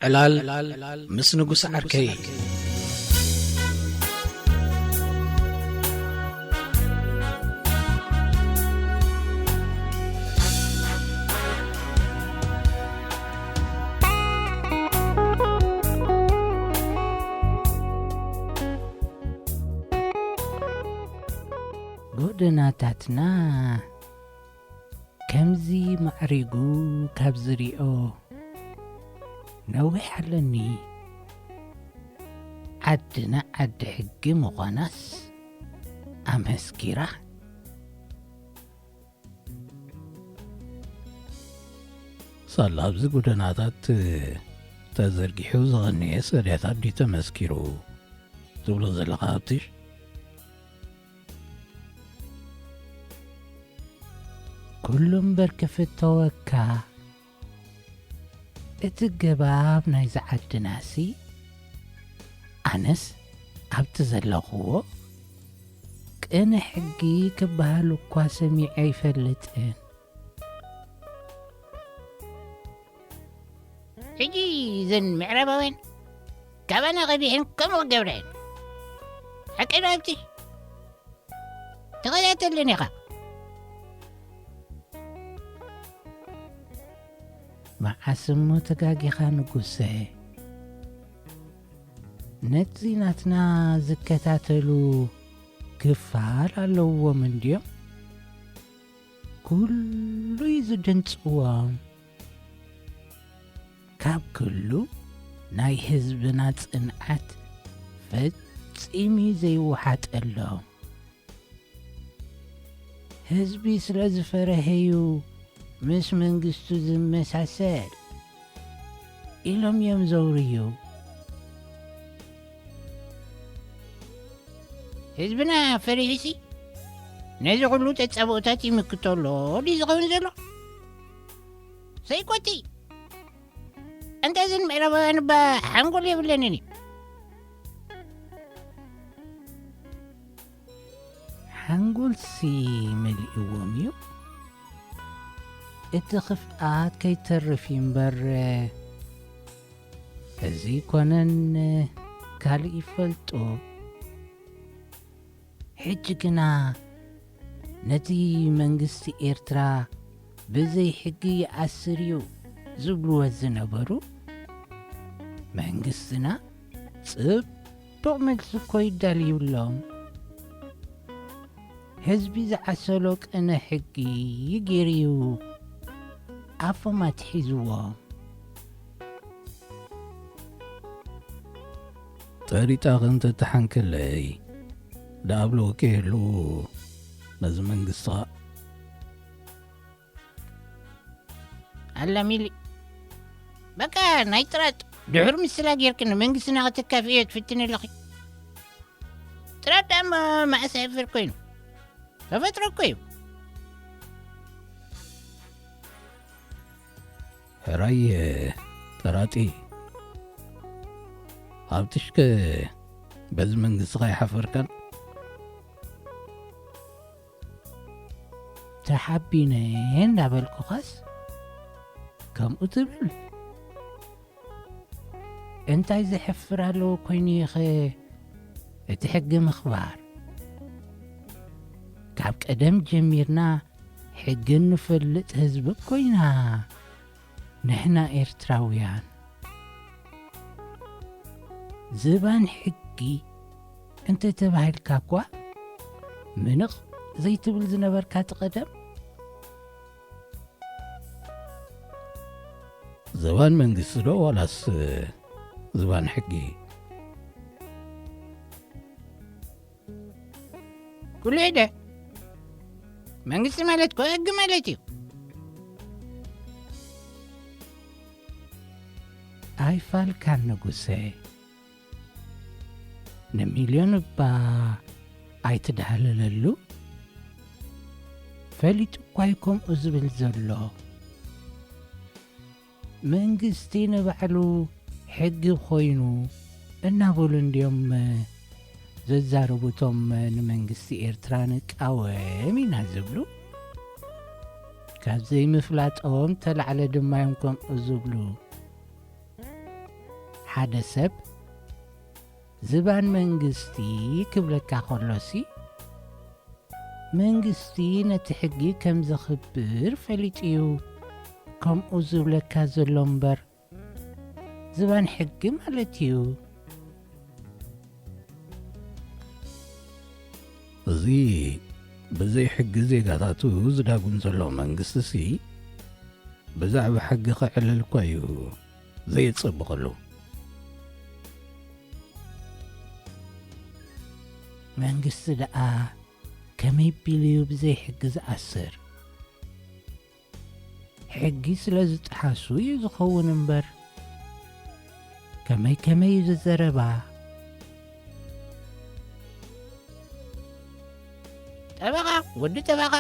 علال مس نقص عركي قدناتاتنا كمزي معرقو كابزريو نوح لني عدنا عد حق مغنس أمسكرة صلى بزي قدناتات تزرقحو زغنية سريعتات دي تمسكرو زبلو زلقاتش كلهم بركف التوكا اتقباب نايز عد ناسي أنس عبت زلقوه كأنا حقي كبهالو كواسمي عيفلتين حجي زن معربة وين كابانا غديهن كم وقبرين حكينا أبتي تغيرت اللي نقا مع اسمو تقاقي خانو قسي نتزيناتنا زكتاتلو كفار اللو من ديو كلو يزجن صوام كاب كلو ناي حزبنا صنعت فصيمي زي وحات اللو حزبي سلاز فرهيو مش منقستو زمساسل إلهم يمزوريو حزبنا فريسي نزغلو تتصابوتاتي مكتولو دي زغون زلو سيكوتي أنت زن معربة أنبا حنقول يبلنني حنقول سي ملئواميو اتخفقات كي ترفين بر هزي كونن كالي فلتو حجقنا نتي منقستي إيرترا بزي حقي عسريو زبلو الزنبرو منقستنا صبق مكسكو يداليو اللهم حزبي زعسلوك أنا حقي يجريو عفو ما تحيزوا تاريتا غنت تحنكلي دابلو كيلو لازم نقصا ألا ميلي بكا نايترات دعور مسلا غيركن من قسنا غتكافية تفتني لخي ترات أما ما أسافر كوينو ففترة كوينو هراي تراتي هابتشك بزمن قصة يحفركن تحبينين دابلكو خاص كم أتبل انت عايز حفر له كويني خي اتحق مخبار كعب قدم جميرنا حق نفلت هزبك كوينا نحنا إيرتراويان زبان حقي انت تبع الكاكوا منغ زي تبل زنبر كات قدم زبان من قصدو ولاس زبان حقي كل عدا من قسم مالتكو حق مالتيو اي فال كان نقصي نمليون با اي تدهلللو فليت كوايكم أزبل زلو منقستين بعلو حق خوينو النابولن ديوم ززاربوتهم نمنقستي إيرترانك أوامي نازبلو كاب زي مفلات أوم تلعلى دمايمكم أزبلو ሓደ ሰብ ዝባን መንግስቲ ክብለካ ኸሎሲ መንግስቲ ነቲ ሕጊ ከም ዘኽብር ፈሊጥ እዩ ከምኡ ዝብለካ ዘሎ እምበር ዝባን ሕጊ ማለት እዩ እዚ ብዘይ ሕጊ ዜጋታቱ ዝዳጉን ዘሎ መንግስቲ ብዛዕባ ሕጊ ክዕልል እኳ እዩ ዘይፅብቐሉ መንግስቲ ደኣ ከመይ ቢሉ እዩ ብዘይ ሕጊ ዝኣስር ሕጊ ስለ ዝጠሓሱ እዩ ዝኸውን እምበር ከመይ እዩ ዝዘረባ ጠበቓ ወዲ ጠበቓ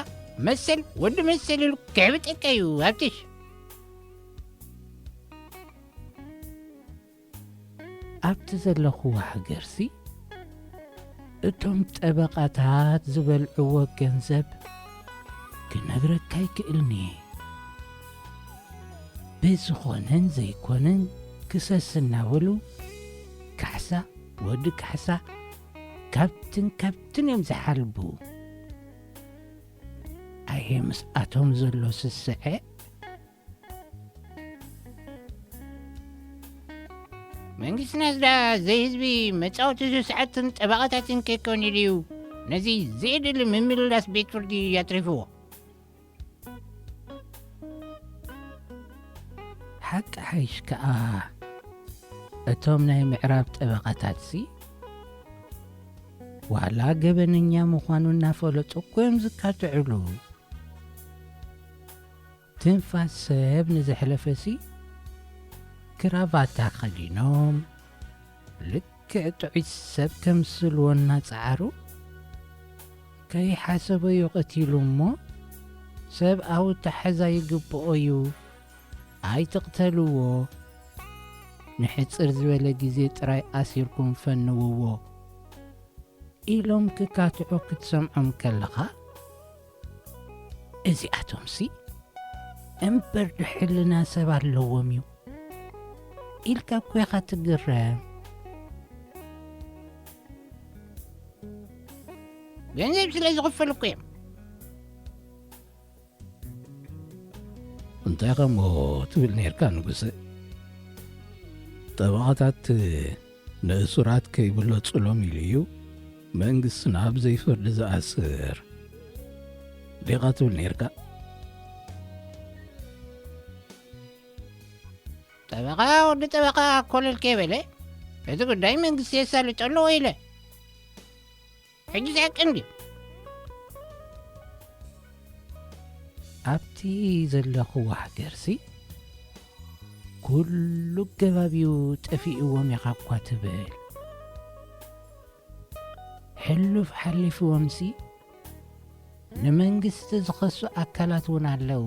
መሰል ወዲ መሰል ኢሉ ክዕብጠካ እዩ ሃብትሽ ኣብቲ ዘለኹዋ ሃገርሲ እቶም ጠበቓታት ዝበልዕዎ ገንዘብ ክነግረካ ይክእልኒ ብዝኾነን ዘይኮነን ክሰስ እናበሉ ካሕሳ ወዲ ካሕሳ ካብትን እዮም ዝሓልቡ ኣየ ምስኣቶም ዘሎ ስስዐ መንግስትና ዝዳ ዘይህዝቢ መጻወቲ ሰዓትን ጠበቓታትን ከይኮን ኢሉ እዩ ነዚ ዘይድሊ ምምልላስ ቤት ፍርዲ ያትሪፍዎ ሓቂ ሓይሽ ከዓ እቶም ናይ ምዕራብ ጠበቓታትሲ ዋላ ገበነኛ ምዃኑ እናፈለጡ እኮ እዮም ዝካትዕሉ ትንፋስ ሰብ ንዘሕለፈሲ ክራቫታ ኸዲኖም ልክዕ ጥዑይ ሰብ ከምስልዎ እናፀዓሩ ከይሓሰበ ይቐቲሉ እሞ ሰብኣዊ ተሓዛ ይግብኦ እዩ ኣይትቕተልዎ ንሕፅር ዝበለ ጊዜ ጥራይ ኣሲርኩም ፈንውዎ ኢሎም ክካትዑ ክትሰምዖም ከለኻ እዚኣቶምሲ እምበር ድሕልና ሰብ ኣለዎም እዩ ኢልካ ኮይኻ ትግረም ገንዘብ ስለ ዝኽፈሉ እኮ እዮም እንታይ ከምኡ ትብል ነርካ ንጉስ ጠበቓታት ንእሱራት ከይብለፁሎም ኢሉ እዩ መንግስትና ብዘይፍርዲ ዝኣስር ዲኻ ትብል ነርካ ጠበቓ ወዲ ጠበቓ ኮለል ከይበለ እቲ ጉዳይ መንግስቲ የሳልጥ ኣለዎ ኢለ ሕጂ ዝሕቅን ድዩ ኣብቲ ዘለኹዋ ሃገርሲ ኩሉ ገባቢኡ ጠፊእዎም ኢኻ እኳ ትብል ሕሉፍ ሓሊፍዎምሲ ንመንግስቲ ዝኸሱ ኣካላት እውን ኣለዉ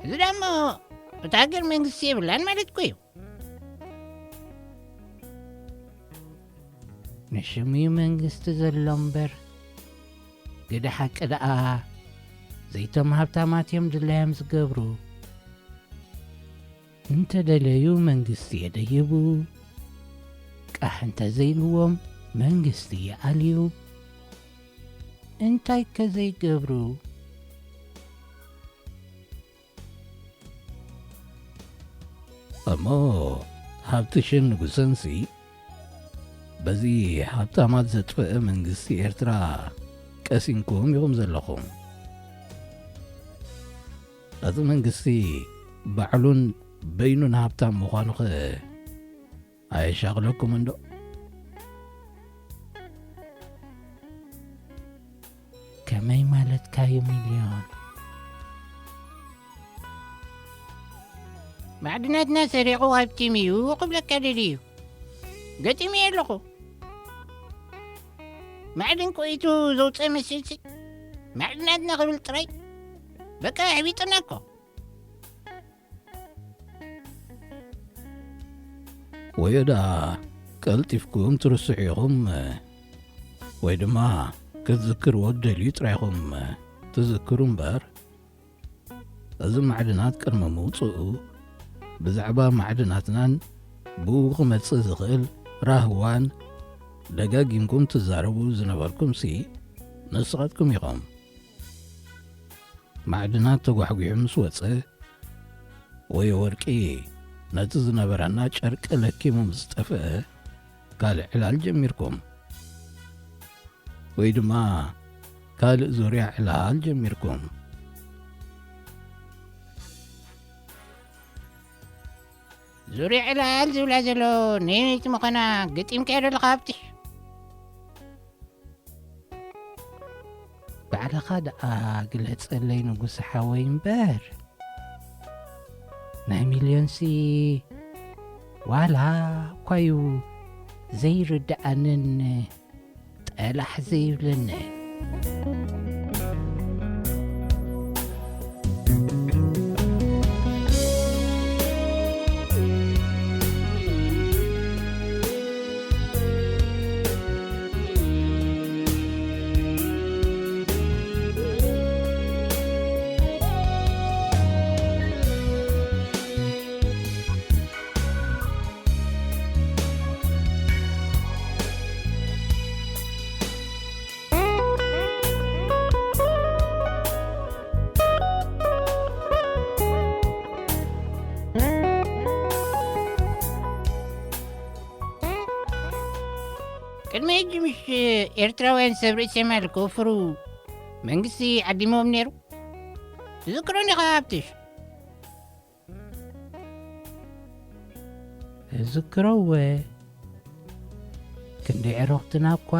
እዚ ደሞ እታ ሃገር መንግስቲ የብላን ማለት እኮ እዩ ንሽሙይ መንግስቲ ዘሎ እምበር ግደ ሓቂ ደኣ ዘይቶም ሃብታማት እዮም ድለዮም ዝገብሩ እንተደለዩ መንግስቲ የደይቡ ቃሕ እንተዘይልዎም መንግስቲ የኣልዩ እንታይ ከዘይገብሩ እሞ ሃብትሽን ንጉሰንሲ በዚ ሃብታማት ዘጥፍአ መንግስቲ ኤርትራ ቀሲንኩም ኢኹም ዘለኹም እቲ መንግስቲ ባዕሉን በይኑን ሃብታም ምዃኑ ኸ ኣየሻቕለኩም እንዶ ከመይ ማለትካዮ ሚልዮን ማዕድናትና ሰሪቑ ሃብቲም እዩ ቕብለካ ደልዩ ገጢም እየ ኣለኹ ማዕድን ቆይቱ ዘውፅአ መስልሲ ማዕድናትና ኽብል ጥራይ በቃ ሕቢጥና እኮ ወየዳ ቀልጢፍኩም ትርስዑ ኢኹም ወይ ድማ ክትዝክርዎ ደልዩ ጥራይኹም تذكروا مبار እዚ ማዕድናት ቅድሚ ምውፅኡ ብዛዕባ ማዕድናትናን ብኡ ክመፅእ ዝኽእል ራህዋን ደጋጊምኩም ትዛረቡ ዝነበርኩም ነስኻትኩም ኢኹም። ማዕድናት ተጓሕጒሑ ምስ ወፀ ወይ ወርቂ ነቲ ዝነበረና ጨርቂ ለኪሙ ምስ ጠፍአ ካልእ ዕላል ጀሚርኩም ወይ ድማ ካልእ ዙርያ ዕላል ጀሚርኩም። ዙርያ ዕላል ዝብላ ዘሎ ነይቲ ምዃና ገጢምካ ዘለኻ ሃብትሽ? ባዕልኻ ደኣ ግለፀለይ ንጉስ ሓወይ እምበር ናይ ሚልዮንሲ ዋላ ኳዩ ዘይርድኣንን ጠላሕ ዘይብለንን ቅድሚ ሕጂ ምስ ኤርትራውያን ሰብ ርእሲ የማል ክወፍሩ መንግስቲ ዓዲሞም ነይሩ። ትዝክሮኒ ኢኻ ሃብትሽ? ዝክሮወ ክንደይ ዕሩኽትና እኳ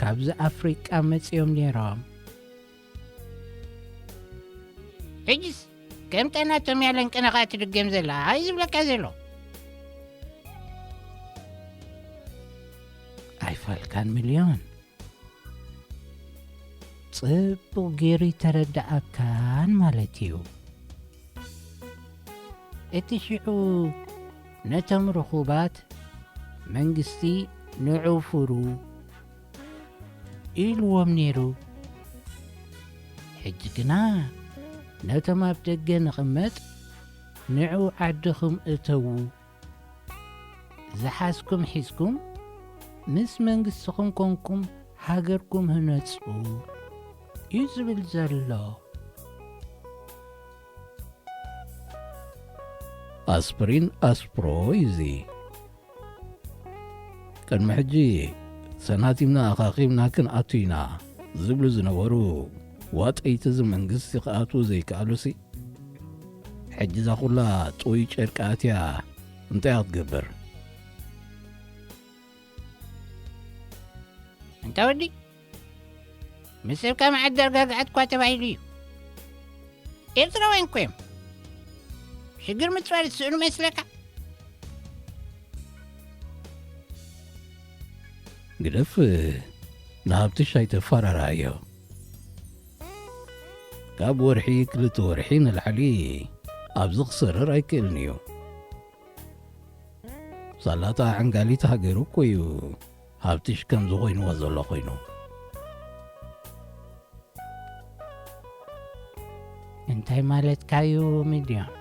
ካብዚ ኣፍሪቃ መፂኦም ነይሮም። ሕጅስ ከምጠናቶም ያለን ቅነኻ ትድገም ዘላ ሃይ ዝብለካ ዘሎ ኣይፈልካን ሚልዮን ጽቡቕ ገይሩ ተረዳእካን ማለት እዩ። እቲ ሽዑ ነቶም ርኹባት መንግስቲ ንዑ ፍሩ ኢልዎም ነይሩ። ሕጂ ግና ነቶም ኣብ ደገ ንቕመጥ ንዑ ዓድኹም እተዉ ዝሓዝኩም ሒዝኩም ምስ መንግስትኹም ኮንኩም ሃገርኩም ህነፁ እዩ ዝብል ዘሎ። ኣስፕሪን ኣስፕሮ እዙ ቅድሚ ሕጂ ሰናቲምና ኣኻኺምና ክንኣቱ ኢና ዝብሉ ዝነበሩ ዋጠይቲ ዝ መንግስቲ ክኣትዉ ዘይከኣሉሲ ሕጂ ዛ ኹላ ጥውይ ጨርቃትያ እንታይ ክትገብር? እንታ ወዲ ምስ ሰብካ መዓዳርጋግዓት እኳ ተባሂሉ እዩ። ኤርትራውያን ኮይም ሽግር ምፅባር ዝስእሉ መስለካ? ግደፍ ንሃብትሽ ኣይተፈራራዮ ካብ ወርሒ 2 ወርሒ ንላዕሊ ኣብዚ ክሰርር ኣይክእልን እዩ። ሳላታ ዓንጋሊት ሃገሩ እኮ እዩ ሃብትሽ ከም ዝኾይንዎ ዘሎ ኮይኑ። እንታይ ማለትካዩ ሚልዮን?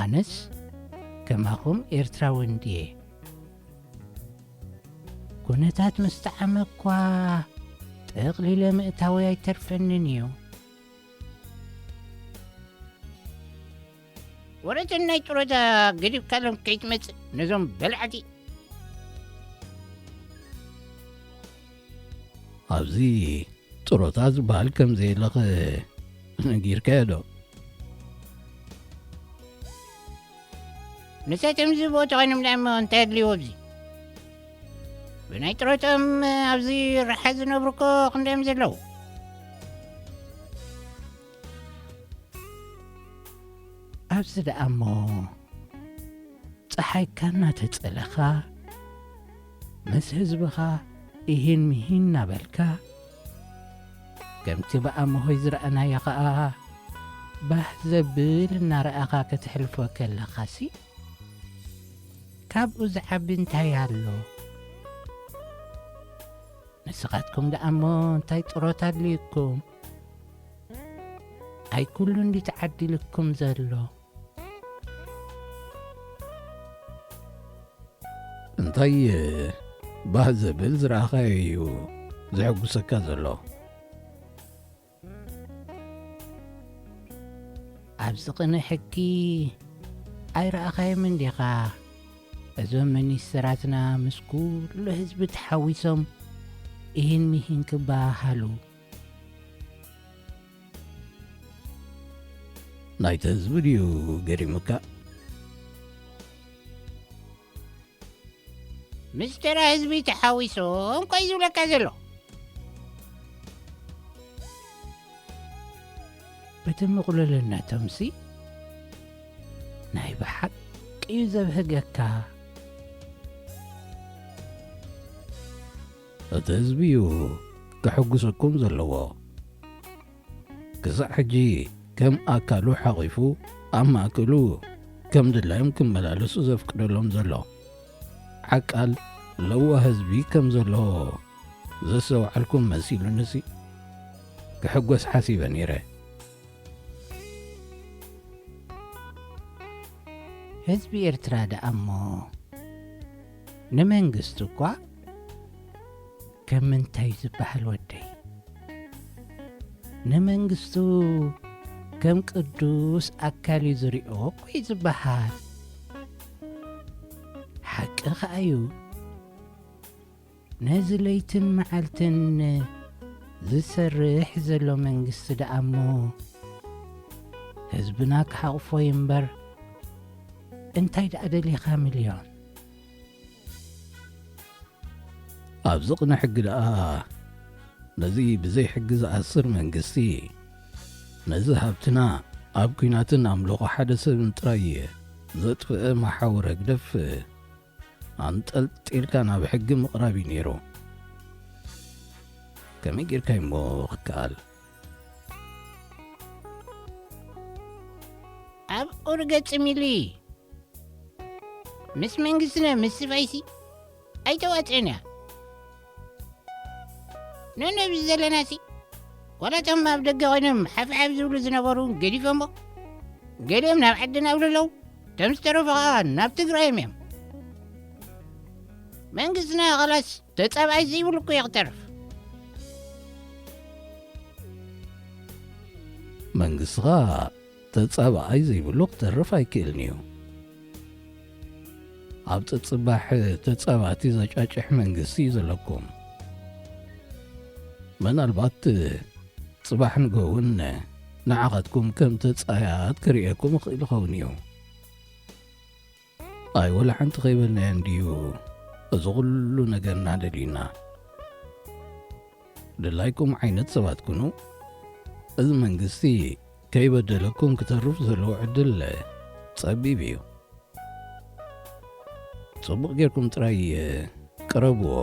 ኣነስ ከማኹም ኤርትራውን ድየ ኩነታት ምስተዓመ እኳ ጠቕሊለ ምእታዊ ኣይተርፈንን እዩ። ወረተን ናይ ጥሮታ ገዲብካሎም ከይትመጽእ ነዞም በልዓቲ ኣብዚ ጥሮታ ዝበሃል ከም ዘየለኸ ነጊርካዮ ዶ? ንሳቶም ዝቦ ተኾይኖም ዳሞ እንታይ ኣድልይዎ ኣብዙ? ብናይ ጥሮቶም ኣብዚ ራሓ ዝነብሩ እኮ ክንደዮም ዘለዉ። ኣብዚ ደኣ እሞ ፀሓይካ እናተጸለኻ ምስ ህዝብኻ ይህን ምሂን እናበልካ ከምቲ ብኣመሆይ ዝረአናዮ ኸዓ ባህ ዘብል እናረኣኻ ክትሕልፎ ከለኻሲ ካብኡ ዝዓቢ እንታይ ኣሎ? ንስኻትኩም ደኣ እሞ እንታይ ጥሮታ ኣድልይኩም ኣይ ኩሉ እንዲ ተዓዲልኩም ዘሎ እንታይ ባህ ዘብል ዝረኣኻዮ እዩ ዘሐጉሰካ ዘሎ ኣብዚ ቅነ ሕጊ ኣይረኣኻዮም እንዲኻ እዞም ሚኒስትራትና ምስ ኩሉ ህዝቢ ተሓዊሶም ይህን ሚሂን ክበሃሉ ናይቲ ህዝቢ ድዩ ገሪሙካ ምስተራ ህዝቢ ተሓዊሶም ቆይ ዝብለካ ዘሎ በቲ ምቕሉልነቶምሲ ናይ ብሓቂ እዩ ዘብህገካ እቲ ህዝቢ እዩ ክሕጉሰኩም ዘለዎ ክሳዕ ሕጂ ከም ኣካሉ ሓቒፉ ኣብ ማእከሉ ከም ድላዮም ክመላለሱ ዘፍቅደሎም ዘሎ ዓቃል ለዋ ህዝቢ ከም ዘሎ ዘሰውዓልኩም መሲሉንሲ ክሕጐስ ሓሲበ ነይረ ህዝቢ ኤርትራ ደኣ እሞ ንመንግስቱ እኳ ከም ምንታይ ዝበሃል ወደይ ንመንግስቱ ከም ቅዱስ ኣካል እዩ ዝሪኦ ቆይ ዝበሃል ሓቂ ኸዓ እዩ ነዚ ለይትን መዓልትን ዝሰርሕ ዘሎ መንግስቲ ደኣ እሞ ህዝብና ክሓቕፎ እምበር እንታይ ደኣ ደሊኻ ሚልዮን ኣብዚ ቅነ ሕጊ ደኣ ነዚ ብዘይ ሕጊ ዝኣስር መንግስቲ ነዚ ሃብትና ኣብ ኩናትን ኣምልኾ ሓደ ሰብን ጥራይ ዘጥፍአ መሓውረ ግደፍ ኣንጠልጢልካ ናብ ሕጊ ምቕራብ እዩ ነይሩ ከመይ ጌርካ እሞ ክከኣል ኣብ ኡርገጽ ሚሊ ምስ መንግስትና ምስ ስፋይሲ ኣይተዋፅአን እያ ነነብዚ ዘለናሲ ወላቶም ኣብ ደገ ኮይኖም ሓፍሓፍ ዝብሉ ዝነበሩ ገዲፎምቦ ገሊኦም ናብ ዓድና ኣብለለዉ ቶም ዝተረፉ ኸዓ ናብ ትግራዮም እዮም መንግስትና ኸላስ ተጸባይ ዘይብሉ እኮ ይኽተርፍ መንግስትኻ ተጸባኣይ ዘይብሉ ክተርፍ ኣይክእልን እዩ ኣብ ጽባሕ ተጸባቲ ዘጫጭሕ መንግስቲ እዩ ዘለኩም ምናልባት ጽባሕ ንጎውን ንዓኻትኩም ከም ተጻያት ክርእየኩም ይኽእል ይኸውን እዩ ኣይ ወላ ሓንቲ ኸይበልናዮ እንድዩ እዚ ኹሉ ነገርና ደሊና ድላይኩም ዓይነት ሰባት ኩኑ እዚ መንግስቲ ከይበደለኩም ክተርፍ ዘለዎ ዕድል ጸቢብ እዩ ጽቡቕ ጌርኩም ጥራይ ቅረብዎ